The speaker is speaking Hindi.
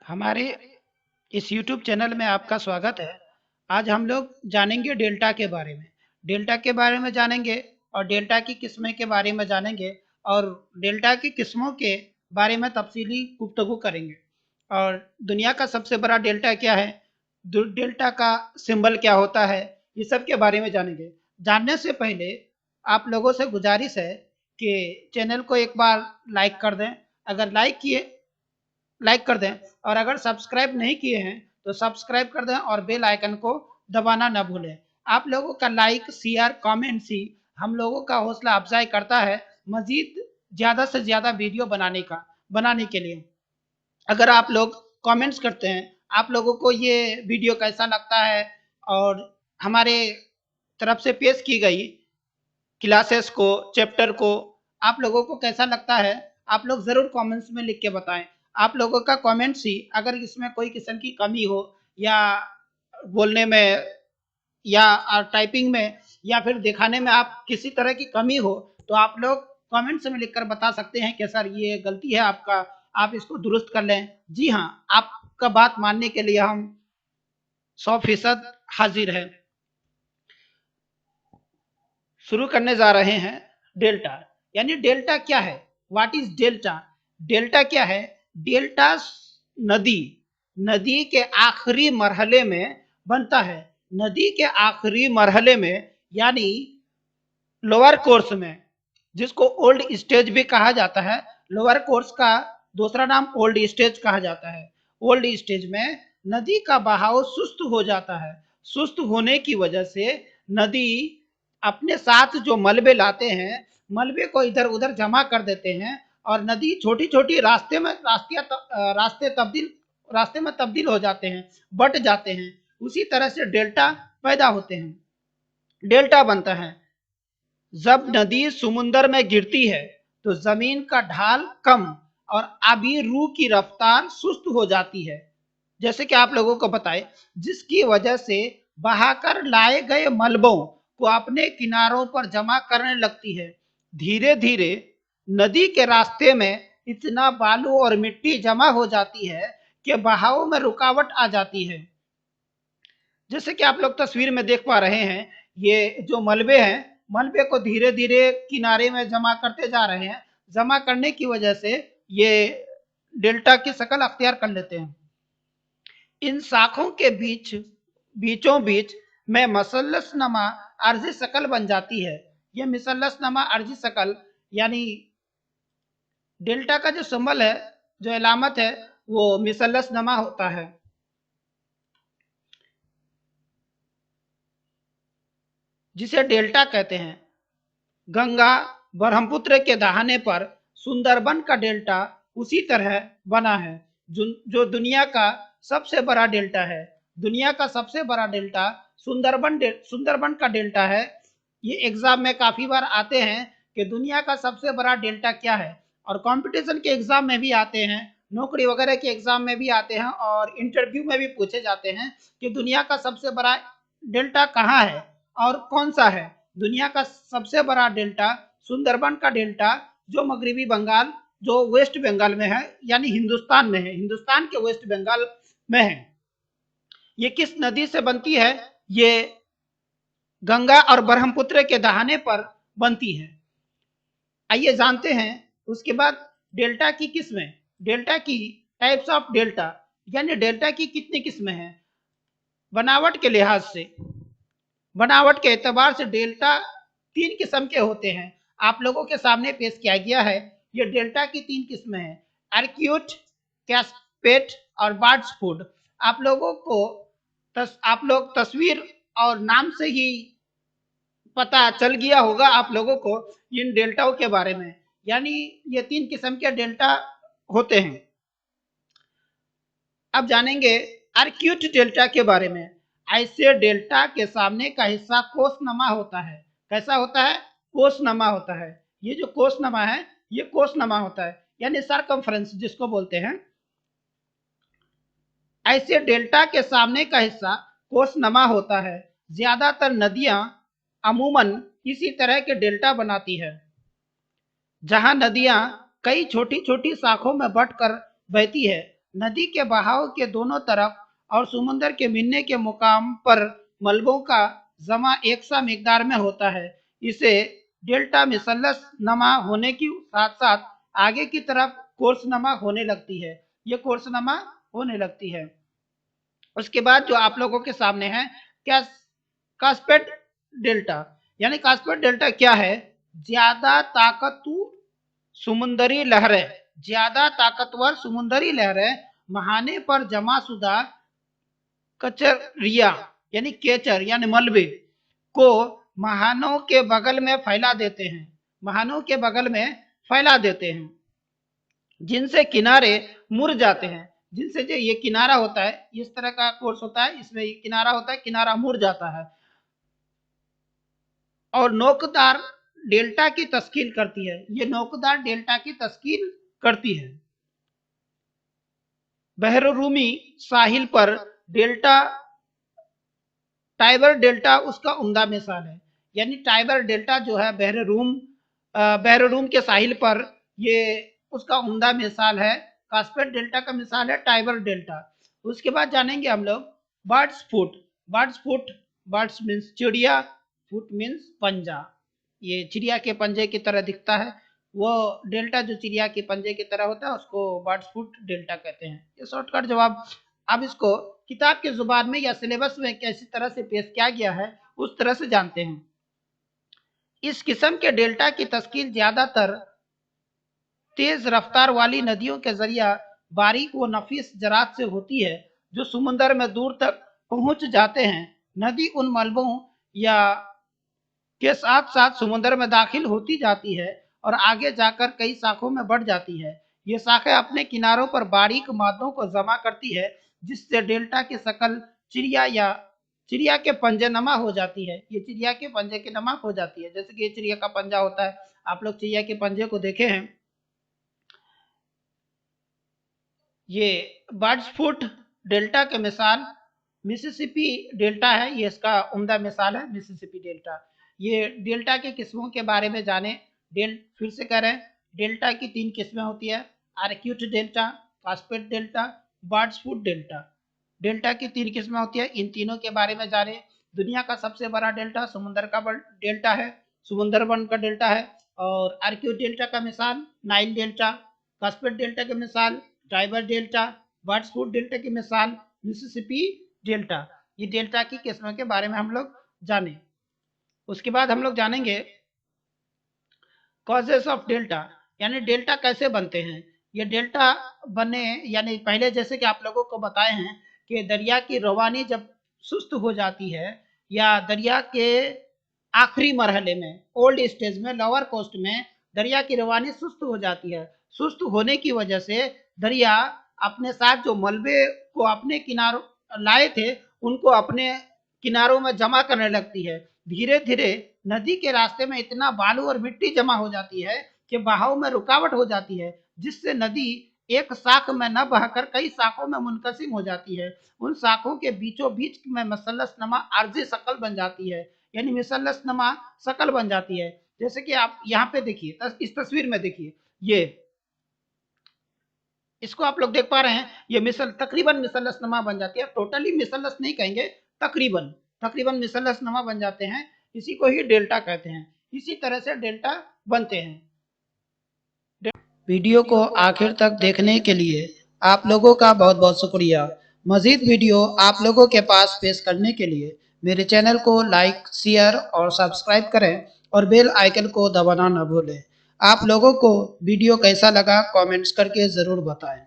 हमारे इस YouTube चैनल में आपका स्वागत है। आज हम लोग जानेंगे डेल्टा के बारे में। डेल्टा के बारे में जानेंगे और डेल्टा की किस्में के बारे में जानेंगे और डेल्टा की किस्मों के बारे में तफसीली गुफ्तगू करेंगे। और दुनिया का सबसे बड़ा डेल्टा क्या है, डेल्टा का सिंबल क्या होता है, ये सब के बारे में जानेंगे। जानने से पहले आप लोगों से गुजारिश है कि चैनल को एक बार लाइक कर दें। अगर लाइक कर दें और अगर सब्सक्राइब नहीं किए हैं तो सब्सक्राइब कर दें और बेल आइकन को दबाना ना भूलें। आप लोगों का लाइक, शेयर, कमेंट्स ही हम लोगों का हौसला अफजाई करता है मजीद ज़्यादा से ज़्यादा वीडियो बनाने के लिए। अगर आप लोग कमेंट्स करते हैं, आप लोगों को ये वीडियो कैसा लगता है और हमारे तरफ से पेश की गई क्लासेस को, चैप्टर को आप लोगों को कैसा लगता है, आप लोग ज़रूर कमेंट्स में लिख के बताएं। आप लोगों का कमेंट्स ही, अगर इसमें कोई किस्म की कमी हो या बोलने में या टाइपिंग में या फिर दिखाने में आप किसी तरह की कमी हो तो आप लोग कमेंट्स में लिखकर बता सकते हैं कि सर ये गलती है आपका, आप इसको दुरुस्त कर लें। जी हाँ, आपका बात मानने के लिए हम 100% हाजिर हैं। शुरू करने जा रहे हैं डेल्टा। यानी डेल्टा क्या है, व्हाट इज डेल्टा। डेल्टा क्या है, डेल्टा नदी नदी के आखिरी मरहले में बनता है। नदी के आखिरी मरहले में यानी लोअर कोर्स में, जिसको ओल्ड स्टेज भी कहा जाता है। लोअर कोर्स का दूसरा नाम ओल्ड स्टेज कहा जाता है। ओल्ड स्टेज में नदी का बहाव सुस्त हो जाता है। सुस्त होने की वजह से नदी अपने साथ जो मलबे लाते हैं, मलबे को इधर उधर जमा कर देते हैं और नदी छोटी छोटी रास्ते में तब्दील हो जाते हैं, बट जाते हैं। उसी तरह से डेल्टा पैदा होते हैं, डेल्टा बनता है। जब नदी समुंदर में गिरती है तो जमीन का ढाल कम और आबी रूह की रफ्तार सुस्त हो जाती है, जैसे कि आप लोगों को बताए, जिसकी वजह से बहाकर लाए गए मलबों को अपने किनारों पर जमा करने लगती है। धीरे धीरे नदी के रास्ते में इतना बालू और मिट्टी जमा हो जाती है कि बहाव में रुकावट आ जाती है। जैसे कि आप लोग तस्वीर में देख पा रहे हैं, ये जो मलबे हैं, मलबे को धीरे धीरे किनारे में जमा करते जा रहे हैं। जमा करने की वजह से ये डेल्टा की शक्ल अख्तियार कर लेते हैं। इन शाखों के बीचों बीच में मसलस नमा अर्जी शक्ल बन जाती है। ये मसलस नमा अर्जी शक्ल यानी डेल्टा का जो सिंबल है, जो अलामत है, वो मसलस नमा होता है। जिसे डेल्टा कहते हैं। गंगा ब्रह्मपुत्र के दहाने पर सुंदरबन का डेल्टा उसी तरह बना है, जो दुनिया का सबसे बड़ा डेल्टा है। दुनिया का सबसे बड़ा डेल्टा सुंदरबन का डेल्टा है। ये एग्जाम में काफी बार आते हैं कि दुनिया का सबसे बड़ा डेल्टा क्या है, और कंपटीशन के एग्जाम में भी आते हैं, नौकरी वगैरह के एग्जाम में भी आते हैं और इंटरव्यू में भी पूछे जाते हैं कि दुनिया का सबसे बड़ा डेल्टा कहाँ है और कौन सा है। दुनिया का सबसे बड़ा डेल्टा सुंदरबन का डेल्टा, जो मगरबी बंगाल, जो वेस्ट बंगाल में है, यानी हिंदुस्तान में है, हिंदुस्तान के वेस्ट बंगाल में है। ये किस नदी से बनती है, ये गंगा और ब्रह्मपुत्र के दहाने पर बनती है। आइए जानते हैं उसके बाद डेल्टा की किस्में, डेल्टा की टाइप्स ऑफ डेल्टा, यानी डेल्टा की कितनी किस्में हैं। बनावट के लिहाज से, बनावट के एतबार से डेल्टा 3 किस्म के होते हैं। आप लोगों के सामने पेश किया गया है। ये डेल्टा की 3 किस्में हैं, अर्क्यूट, कैस्पेट और बार्ड्सफूड। आप लोगों को आप लोग तस्वीर और नाम से ही पता चल गया होगा आप लोगों को इन डेल्टाओं के बारे में। यानी ये 3 किस्म के डेल्टा होते हैं। अब जानेंगे अर्क्यूट डेल्टा के बारे में। ऐसे डेल्टा के सामने का हिस्सा कोसनमा होता है। कैसा होता है, कोसनमा होता है। ये जो कोसनमा है, ये कोसनमा होता है, यानी सरकमफ्रेंस जिसको बोलते हैं। ऐसे डेल्टा के सामने का हिस्सा कोसनमा होता है। ज्यादातर नदियां अमूमन इसी तरह के डेल्टा बनाती है, जहां नदियां कई छोटी छोटी शाखों में बंटकर बहती है। नदी के बहाव के दोनों तरफ और समुद्र के मिलने के मुकाम पर मलबों का जमा एक सा मिकदार में होता है। इसे डेल्टा मिसलस नमा होने के साथ साथ आगे की तरफ कोर्सनमा होने लगती है। ये कोर्सनमा होने लगती है। उसके बाद जो आप लोगों के सामने है क्या, कास्पेड डेल्टा। यानी कास्पेड डेल्टा क्या है? ज्यादा ताकतवर समुद्री लहरें, ज्यादा ताकतवर समुद्री लहरें महाने पर जमाशुदा कचरिया यानी केचर यानी मलबे को महानों के बगल में फैला देते हैं, महानों के बगल में फैला देते हैं, जिनसे किनारे मुड़ जाते हैं। जिनसे जो ये किनारा होता है, इस तरह का कोर्स होता है, इसमें ये किनारा होता है, किनारा मुड़ जाता है और नोकदार डेल्टा की तस्कील करती है। ये नोकदार डेल्टा की तस्कील करती है। बहररूमी साहिल पर डेल्टा, टाइबर डेल्टा उसका उम्दा मिसाल है। यानी टाइबर डेल्टा जो है बहररूम के साहिल पर, ये उसका उम्दा मिसाल है। कास्पेड डेल्टा का मिसाल है टाइबर डेल्टा। उसके बाद जानेंगे हम लोग birds foot. Birds foot, birds means चिड़िया, फुट मीन्स पंजा। ये चिड़िया के पंजे की तरह दिखता है, वो डेल्टा जो चिड़िया के पंजे की तरह होता है उसको बर्ड्स फुट डेल्टा कहते हैं। ये शॉर्टकट जवाब। अब इसको किताब के जुबान में या सिलेबस में कैसी तरह से पेश किया गया है उस तरह से जानते हैं। इस किस्म के डेल्टा की तस्कील ज्यादातर तेज रफ्तार वाली नदियों के जरिया बारीक व नफीस जरात से होती है जो समुद्र में दूर तक पहुंच जाते हैं। नदी उन मलबों या के साथ साथ समुद्र में दाखिल होती जाती है और आगे जाकर कई शाखों में बढ़ जाती है। ये शाखें अपने किनारों पर बारीक मादों को जमा करती है, जिससे डेल्टा की शकल चिड़िया के पंजे नमा हो जाती है। ये चिड़िया के पंजे के नमा हो जाती है। जैसे कि ये चिड़िया का पंजा होता है, आप लोग चिड़िया के पंजे को देखे हैं। ये बर्ड्स फुट डेल्टा के मिसाल मिसिसिपी डेल्टा है। ये इसका उम्दा मिसाल है, मिसिसिपी डेल्टा। ये डेल्टा की किस्मों के बारे में जाने। फिर से कह रहे हैं, डेल्टा की 3 किस्में होती है, arcuate delta, cuspate delta, bird's foot delta. Delta की 3 किस्में होती है, इन तीनों के बारे में जाने। दुनिया का सबसे बड़ा डेल्टा समुद्र का डेल्टा है, सुंदरबन का डेल्टा है। और आर्क्यूट डेल्टा का मिसाल नाइल डेल्टा, कास्पेड डेल्टा की मिसाल Tiber delta, bird's foot delta की मिसाल मिसिसिपी डेल्टा। ये डेल्टा की किस्मों के बारे में हम लोग जाने। उसके बाद हम लोग जानेंगे कॉजेस ऑफ डेल्टा, यानी डेल्टा कैसे बनते हैं। ये डेल्टा बने यानी पहले जैसे कि आप लोगों को बताए हैं कि दरिया की रवानी जब सुस्त हो जाती है या दरिया के आखिरी मरहले में, ओल्ड स्टेज में, लोअर कोस्ट में दरिया की रवानी सुस्त हो जाती है। सुस्त होने की वजह से दरिया अपने साथ जो मलबे को अपने किनारों लाए थे उनको अपने किनारों में जमा करने लगती है। धीरे धीरे नदी के रास्ते में इतना बालू और मिट्टी जमा हो जाती है कि बहाव में रुकावट हो जाती है, जिससे नदी एक शाख में न बहकर कई शाखों में मुनकसिम हो जाती है। उन शाखों के बीचों बीच में मसलस नमा आर्जी शकल बन जाती है, यानी मिसलस नमा शकल बन जाती है। जैसे कि आप यहाँ पे देखिए, इस तस्वीर में देखिए, ये इसको आप लोग देख पा रहे हैं, ये तकरीबन मिसलस नमा बन जाती है। टोटली मिसलस नहीं कहेंगे, तकरीबन मिसलस नमा बन जाते हैं। इसी को ही डेल्टा कहते हैं। इसी तरह से डेल्टा बनते हैं। वीडियो को आखिर तक देखने के लिए आप लोगों का बहुत बहुत शुक्रिया। मजीद वीडियो आप लोगों के पास पेश करने के लिए मेरे चैनल को लाइक, शेयर और सब्सक्राइब करें और बेल आइकन को दबाना न भूलें। आप लोगों को वीडियो कैसा लगा कमेंट्स करके ज़रूर बताएं।